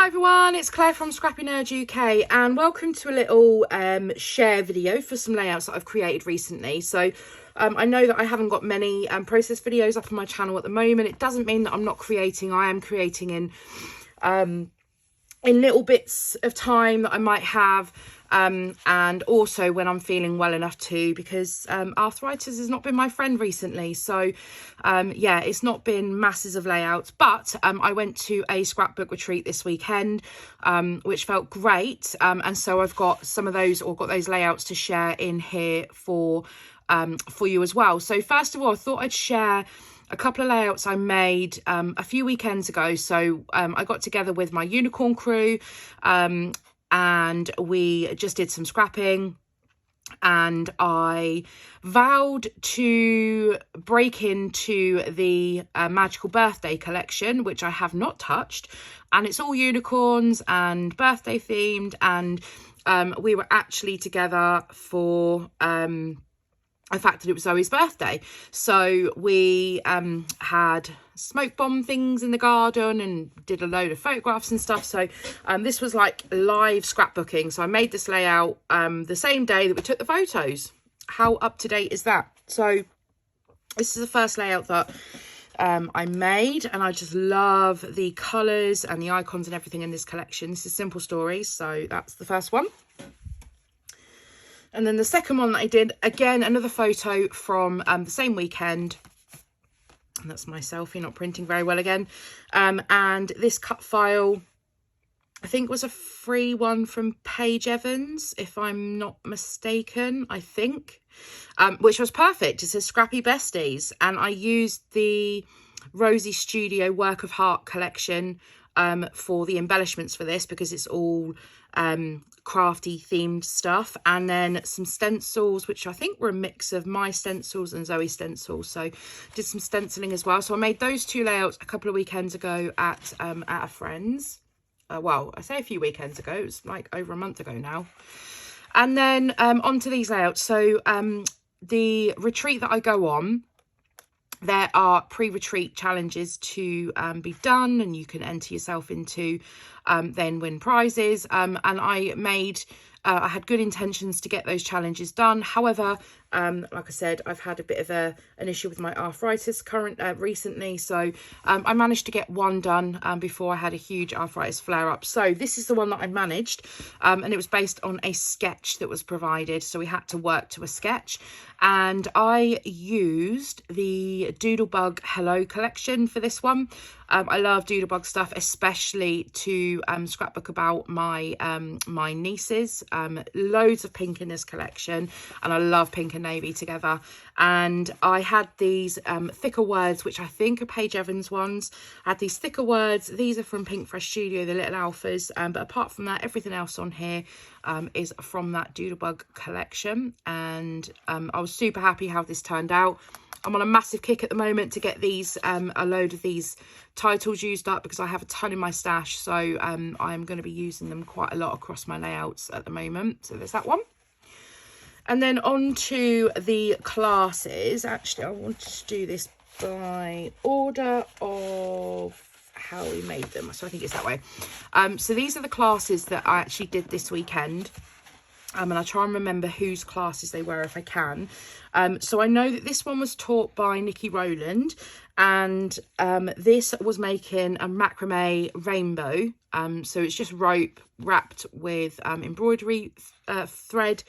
Hi everyone, it's Claire from ScrappyNerdUK and welcome to a little share video for some layouts that I've created recently. So I know that I haven't got many process videos up on my channel at the moment. It doesn't mean that I'm not creating. I am creating in little bits of time that I might have, and also when I'm feeling well enough to, because arthritis has not been my friend recently. So yeah, it's not been masses of layouts, but I went to a scrapbook retreat this weekend, which felt great, and so I've got some of those, or got those layouts to share in here for you as well. So first of all, I thought I'd share a couple of layouts I made a few weekends ago. So I got together with my unicorn crew and we just did some scrapping, and I vowed to break into the magical birthday collection, which I have not touched, and it's all unicorns and birthday themed, and we were actually together for the fact that it was Zoe's birthday. So we had smoke bomb things in the garden and did a load of photographs and stuff. So this was like live scrapbooking. So I made this layout the same day that we took the photos. How up to date is that? So this is the first layout that I made, and I just love the colours and the icons and everything in this collection. This is Simple Stories, so that's the first one. And then the second one that I did, again, another photo from the same weekend. And that's my selfie, not printing very well again. And this cut file, I think was a free one from Paige Evans, if I'm not mistaken, I think. Which was perfect. It says Scrappy Besties. And I used the Rosie Studio Work of Heart collection for the embellishments for this, because it's all crafty themed stuff, and then some stencils, which I think were a mix of my stencils and Zoe's stencils. So did some stenciling as well. So I made those two layouts a couple of weekends ago at a friend's. Well, I say a few weekends ago, it was like over a month ago now. And then onto these layouts. So the retreat that I go on, there are pre-retreat challenges to be done, and you can enter yourself into then win prizes. And I made, I had good intentions to get those challenges done. However, like I said, I've had a bit of an issue with my arthritis recently. So I managed to get one done before I had a huge arthritis flare up. So this is the one that I managed, and it was based on a sketch that was provided. So we had to work to a sketch, and I used the Doodlebug Hello collection for this one. I love Doodlebug stuff, especially to scrapbook about my my nieces. Loads of pink in this collection, and I love pink and navy together. And I had these thicker words, which I think are Paige Evans ones. I had these thicker words. These are from Pink Fresh Studio, the Little Alphas. But apart from that, everything else on here is from that Doodlebug collection. And I was super happy how this turned out. I'm on a massive kick at the moment to get these, a load of these titles used up, because I have a ton in my stash. So I'm going to be using them quite a lot across my layouts at the moment. So there's that one. And then on to the classes. Actually, I wanted to do this by order of how we made them. So I think it's that way. So these are the classes that I actually did this weekend. And I try and remember whose classes they were if I can. So I know that this one was taught by Nikki Rowland, and this was making a macrame rainbow. So it's just rope wrapped with embroidery thread,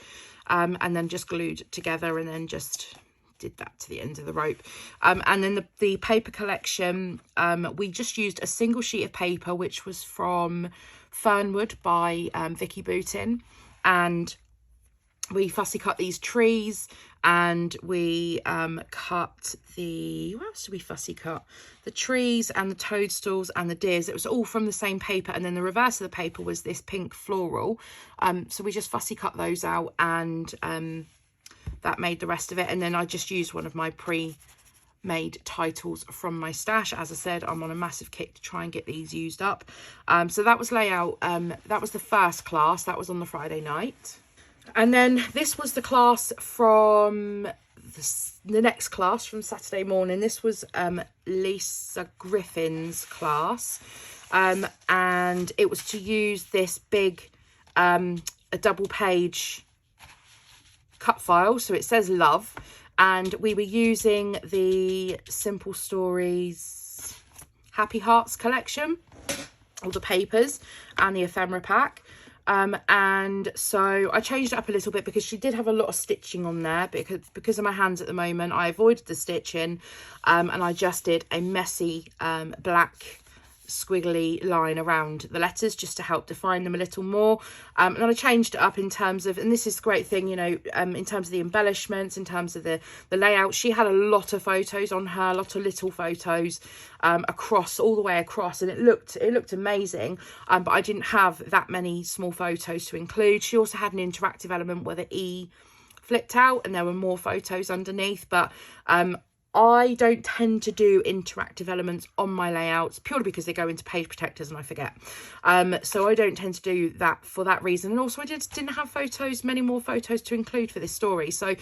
and then just glued together, and then just did that to the end of the rope. And then the paper collection, we just used a single sheet of paper, which was from Fernwood by Vicky Bootin. And we fussy cut these trees, and we cut the, what else did we fussy cut? The trees and the toadstools and the deers. It was all from the same paper, and then the reverse of the paper was this pink floral. So we just fussy cut those out, and that made the rest of it. And then I just used one of my pre-made titles from my stash. As I said, I'm on a massive kick to try and get these used up. So that was layout, that was the first class. That was on the Friday night. And then this was the class from the next class from Saturday morning. This was Lisa Griffin's class. and it was to use this big a double page cut file, so it says love, and we were using the Simple Stories Happy Hearts collection, all the papers and the ephemera pack. And so I changed it up a little bit because she did have a lot of stitching on there, because of my hands at the moment. I avoided the stitching, and I just did a messy black squiggly line around the letters just to help define them a little more. And then I changed it up in terms of, and this is the great thing, you know, in terms of the embellishments, in terms of the layout. She had a lot of photos on her, a lot of little photos across, all the way across, and it looked amazing. But I didn't have that many small photos to include. She also had an interactive element where the E flipped out and there were more photos underneath, but I don't tend to do interactive elements on my layouts, purely because they go into page protectors and I forget. So I don't tend to do that for that reason. And also I just didn't have many more photos to include for this story. So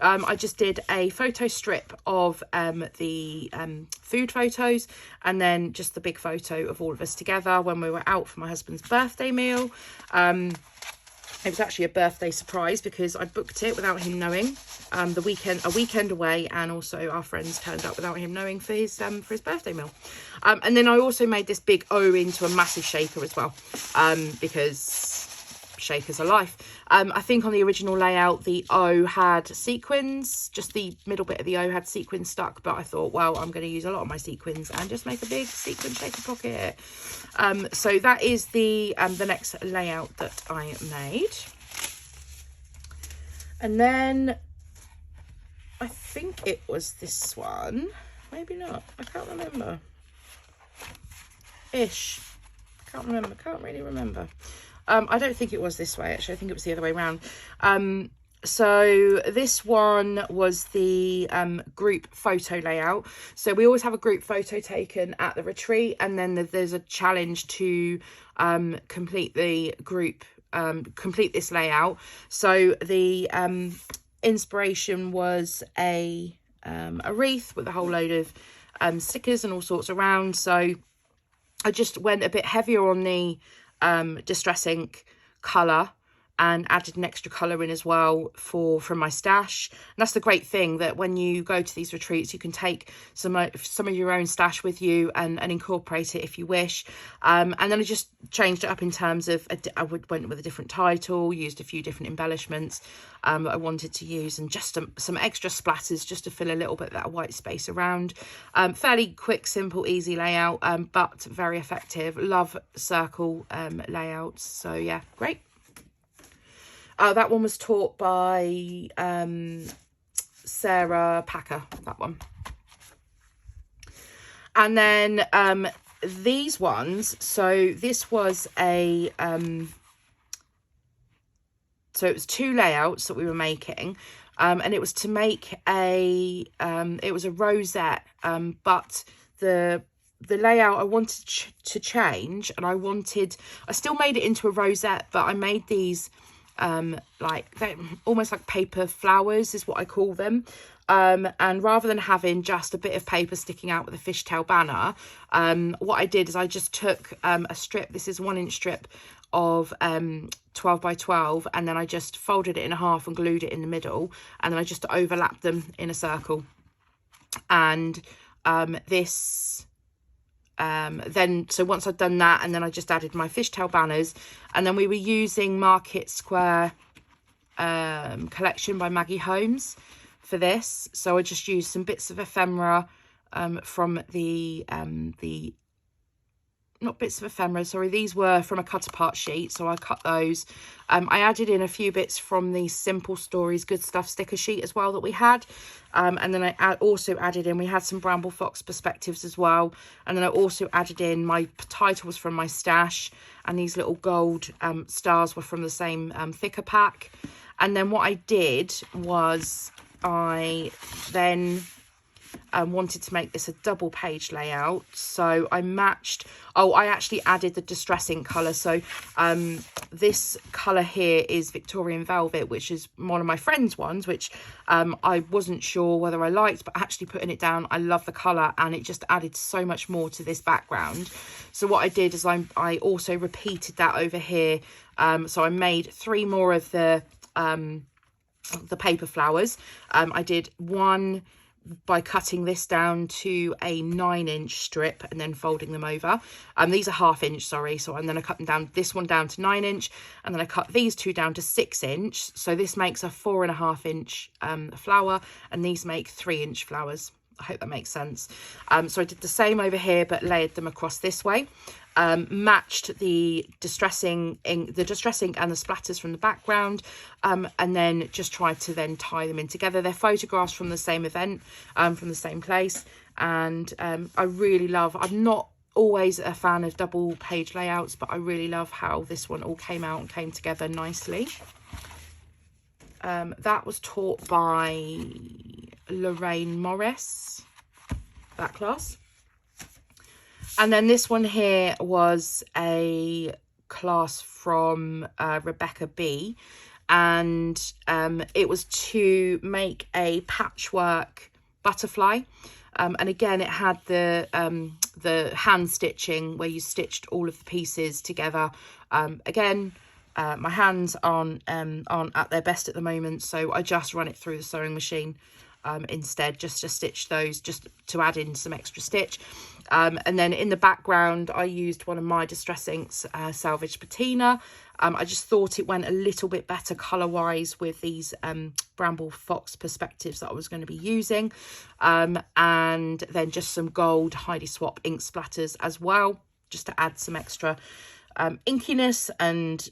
I just did a photo strip of the food photos, and then just the big photo of all of us together when we were out for my husband's birthday meal. It was actually a birthday surprise because I booked it without him knowing. A weekend away, and also our friends turned up without him knowing for his birthday meal. And then I also made this big O into a massive shaker as well, because shakers are life. I think on the original layout the O had sequins, just the middle bit of the O had sequins stuck, but I thought, well, I'm going to use a lot of my sequins and just make a big sequin shaker pocket. So that is the next layout that I made. And then I think it was this one, maybe not, I can't remember. Can't really remember. I don't think it was this way, actually. I think it was the other way around. So this one was the group photo layout. So we always have a group photo taken at the retreat, and then there's a challenge to complete the group, complete this layout. So the inspiration was a wreath with a whole load of stickers and all sorts around. So I just went a bit heavier on the distress ink colour and added an extra colour in as well from my stash. And that's the great thing, that when you go to these retreats you can take some of your own stash with you and incorporate it if you wish. And then I just changed it up in terms of I went with a different title, used a few different embellishments that I wanted to use, and just some extra splatters just to fill a little bit of that white space around. Fairly quick, simple, easy layout, but very effective. Love circle layouts, so yeah, great. That one was taught by Sarah Packer, that one. And then these ones, so this was a so it was two layouts that we were making, and it was to make it was a rosette, but the layout I wanted to change, and I still made it into a rosette, but I made these like they're almost like paper flowers is what I call them, and rather than having just a bit of paper sticking out with a fishtail banner, what I did is I just took a strip, this is 1 inch strip of 12 by 12, and then I just folded it in half and glued it in the middle, and then I just overlapped them in a circle. And then so once I'd done that, and then I just added my fishtail banners, and then we were using Market Square collection by Maggie Holmes for this. So I just used some bits of ephemera from the not bits of ephemera, sorry, these were from a cut apart sheet, so I cut those. I added in a few bits from the Simple Stories Good Stuff sticker sheet as well that we had, and then I also added in, we had some Bramble Fox perspectives as well, and then I also added in, my title was from my stash, and these little gold stars were from the same thicker pack. And then what I did was I then wanted to make this a double page layout, so I matched, I actually added the distress ink colour. So this colour here is Victorian Velvet, which is one of my friend's ones, which I wasn't sure whether I liked, but actually putting it down, I love the colour, and it just added so much more to this background. So what I did is I also repeated that over here. So I made 3 more of the paper flowers. I did one by cutting this down to a 9-inch strip and then folding them over. These are 1/2 inch, sorry. So and then I cut them down, this one down to 9-inch, and then I cut these 2 down to 6-inch. So this makes a 4.5 inch flower, and these make 3-inch flowers. I hope that makes sense. So I did the same over here, but layered them across this way. Matched the distressing ink and the splatters from the background, and then just tried to then tie them in together. They're photographs from the same event, from the same place, and I really love, I'm not always a fan of double page layouts, but I really love how this one all came out and came together nicely. That was taught by Lorraine Morris, that class. And then this one here was a class from Rebecca B, and it was to make a patchwork butterfly, and again it had the hand stitching where you stitched all of the pieces together. Again, my hands aren't at their best at the moment, so I just run it through the sewing machine instead, just to stitch those, just to add in some extra stitch. And then in the background I used one of my distress inks, Salvage Patina. I just thought it went a little bit better colour wise with these Bramble Fox perspectives that I was going to be using, and then just some gold Heidi Swap ink splatters as well, just to add some extra inkiness and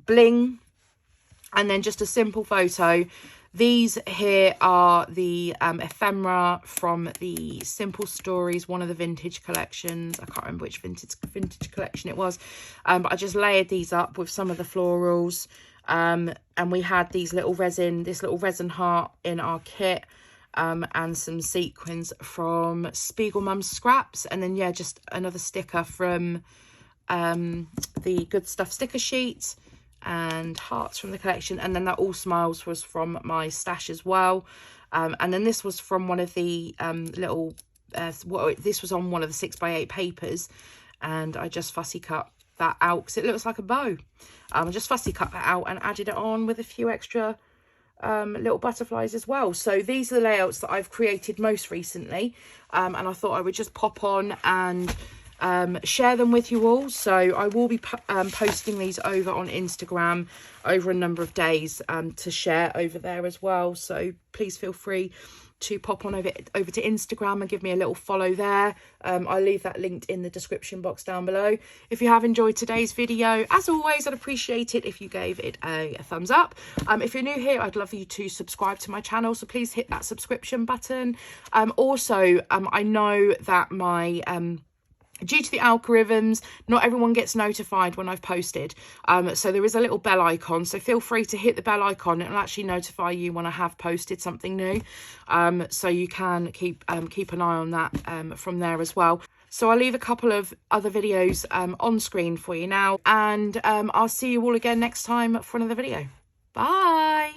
bling. And then just a simple photo. These here are the ephemera from the Simple Stories, one of the vintage collections. I can't remember which vintage collection it was, but I just layered these up with some of the florals, and we had this little resin heart in our kit, and some sequins from Spiegel Mum's Scraps, and then yeah, just another sticker from the Good Stuff sticker sheet, and hearts from the collection. And then that All Smiles was from my stash as well, and then this was from one of the little this was on one of the 6x8 papers, and I just fussy cut that out because it looks like a bow. I just fussy cut that out and added it on with a few extra little butterflies as well. So these are the layouts that I've created most recently, and I thought I would just pop on and share them with you all. So I will be posting these over on Instagram over a number of days to share over there as well. So please feel free to pop on over to Instagram and give me a little follow there. I'll leave that linked in the description box down below. If you have enjoyed today's video, as always, I'd appreciate it if you gave it a thumbs up. If you're new here, I'd love you to subscribe to my channel, so please hit that subscription button. Also, I know that my due to the algorithms, not everyone gets notified when I've posted, so there is a little bell icon, so feel free to hit the bell icon. It'll actually notify you when I have posted something new, so you can keep an eye on that from there as well. So I'll leave a couple of other videos on screen for you now, and I'll see you all again next time for another video. Bye.